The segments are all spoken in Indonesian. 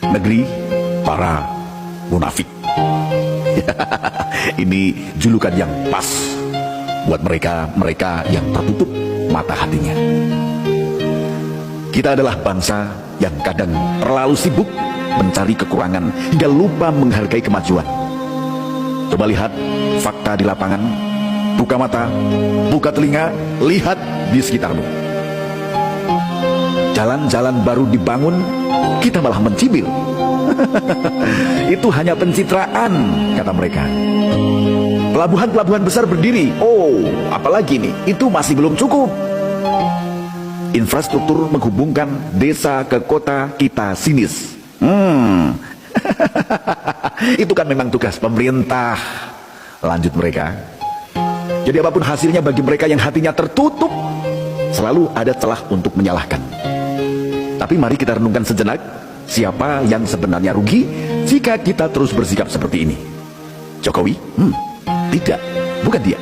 negeri para munafik. Ini julukan yang pas buat mereka yang tertutup mata hatinya. Kita adalah bangsa yang kadang terlalu sibuk mencari kekurangan hingga lupa menghargai kemajuan. Coba lihat fakta di lapangan, buka mata, buka telinga, lihat di sekitarmu. Jalan-jalan baru dibangun, kita malah mencibir. Itu hanya pencitraan, kata mereka. Pelabuhan-pelabuhan besar berdiri, oh apalagi nih, itu masih belum cukup. Infrastruktur menghubungkan desa ke kota, kita sinis. Itu kan memang tugas pemerintah, lanjut mereka. Jadi apapun hasilnya bagi mereka yang hatinya tertutup, selalu ada celah untuk menyalahkan. Tapi mari kita renungkan sejenak, siapa yang sebenarnya rugi jika kita terus bersikap seperti ini? Jokowi? Tidak, bukan dia.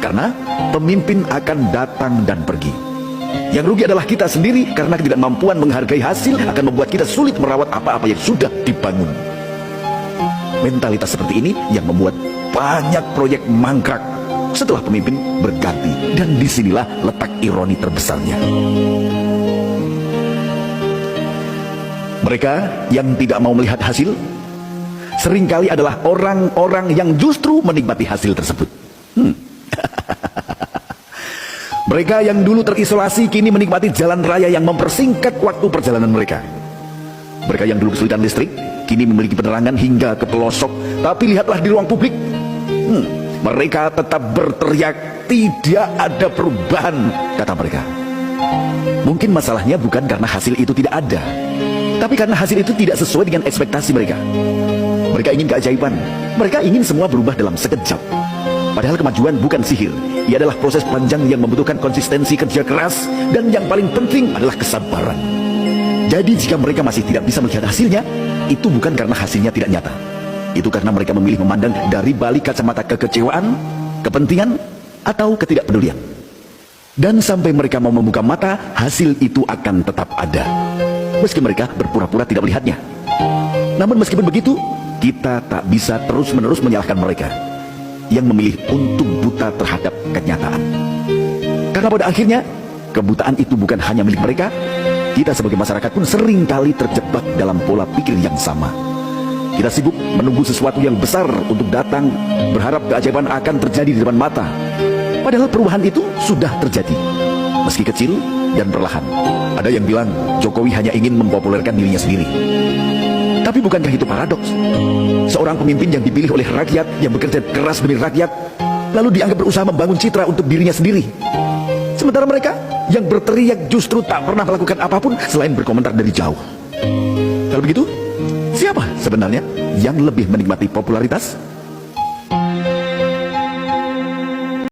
Karena pemimpin akan datang dan pergi. Yang rugi adalah kita sendiri, karena ketidakmampuan menghargai hasil akan membuat kita sulit merawat apa-apa yang sudah dibangun. Mentalitas seperti ini yang membuat banyak proyek mangkrak setelah pemimpin berganti. Dan disinilah letak ironi terbesarnya. Mereka yang tidak mau melihat hasil seringkali adalah orang-orang yang justru menikmati hasil tersebut. Mereka yang dulu terisolasi kini menikmati jalan raya yang mempersingkat waktu perjalanan mereka. Mereka yang dulu kesulitan listrik kini memiliki penerangan hingga ke pelosok. Tapi lihatlah di ruang publik, mereka tetap berteriak, tidak ada perubahan, kata mereka. Mungkin masalahnya bukan karena hasil itu tidak ada, tapi karena hasil itu tidak sesuai dengan ekspektasi mereka. Mereka ingin keajaiban, mereka ingin semua berubah dalam sekejap. Padahal kemajuan bukan sihir, ia adalah proses panjang yang membutuhkan konsistensi kerja keras, dan yang paling penting adalah kesabaran. Jadi jika mereka masih tidak bisa melihat hasilnya, itu bukan karena hasilnya tidak nyata. Itu karena mereka memilih memandang dari balik kacamata kekecewaan, kepentingan, atau ketidakpedulian. Dan sampai mereka mau membuka mata, hasil itu akan tetap ada, meski mereka berpura-pura tidak melihatnya. Namun meskipun begitu, kita tak bisa terus-menerus menyalahkan mereka yang memilih untuk buta terhadap kenyataan. Karena pada akhirnya, kebutaan itu bukan hanya milik mereka. Kita sebagai masyarakat pun seringkali terjebak dalam pola pikir yang sama. Kita sibuk menunggu sesuatu yang besar untuk datang, berharap keajaiban akan terjadi di depan mata. Padahal perubahan itu sudah terjadi, meski kecil dan perlahan. Ada yang bilang Jokowi hanya ingin mempopulerkan dirinya sendiri. Tapi bukankah itu paradoks? Seorang pemimpin yang dipilih oleh rakyat, yang bekerja keras demi rakyat, lalu dianggap berusaha membangun citra untuk dirinya sendiri. Sementara mereka yang berteriak justru tak pernah melakukan apapun selain berkomentar dari jauh. Kalau begitu, siapa sebenarnya yang lebih menikmati popularitas?